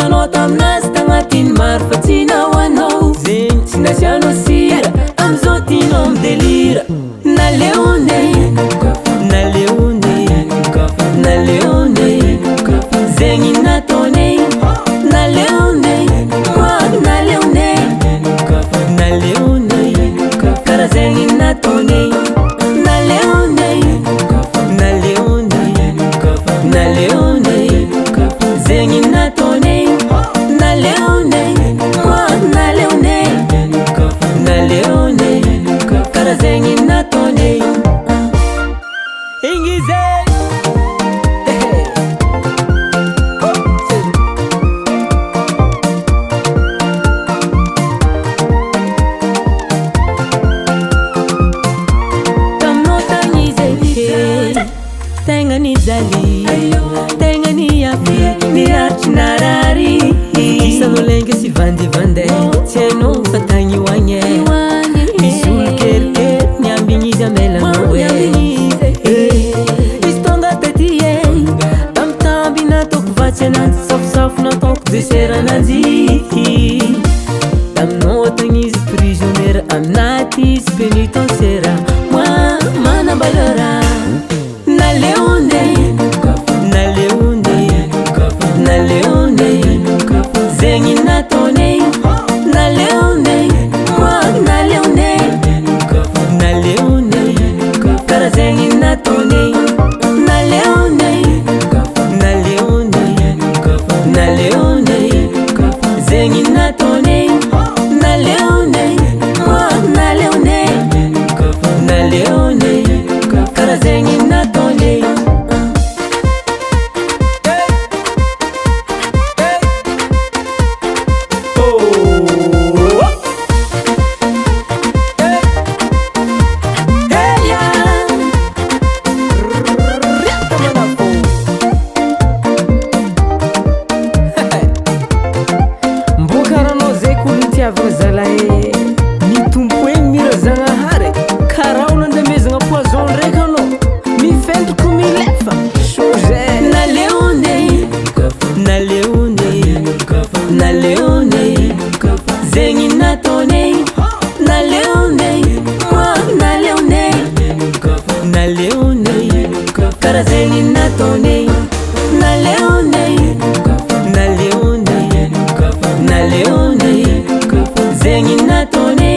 hitanao taminazy tagnatiny maro fa tsy nahoanao zegny tsy nasianao sira am'zao tianao midelira naleone naleone naleone zegny nataone naleone moa naleone naleone kara zegny nataone naleone naleone naleone zegny nataone naleone moa naleone naleone kara zegny nataone igny zegny tegna nijaly tegna niafy niratry narary isanao lenga sy vandevandey tsy hainao fa tagny hoagne misy olo kelikely miambigny izy amelanao izy tonga taty tambitamby nataoko vatsy ananjy safosafo nataoko deserananjy taminao tagny izy prisionnaire aminaty izy pénitentiaire moa manambalera naleone naleone naleone zegny nataone naleone moa naleone naleone kara zegny nataone naleone naleone naleone zegny nataone naleone moa naleone naleone kara zegny nataone zalae nitompo egny mirazanahary karaha olo andamezagna poison ndraiky anao mifentroko milefa soze naleone naleone naleone zegny nataone naleone moa naleone naleone kara zegny nataone naleone naleone naleone zegny nataone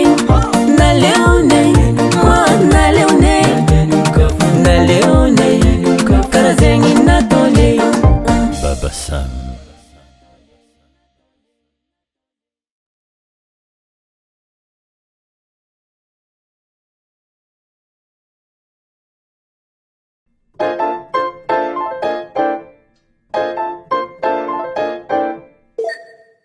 naleone moa naleone naleone kara zegny nataone Baba Sam.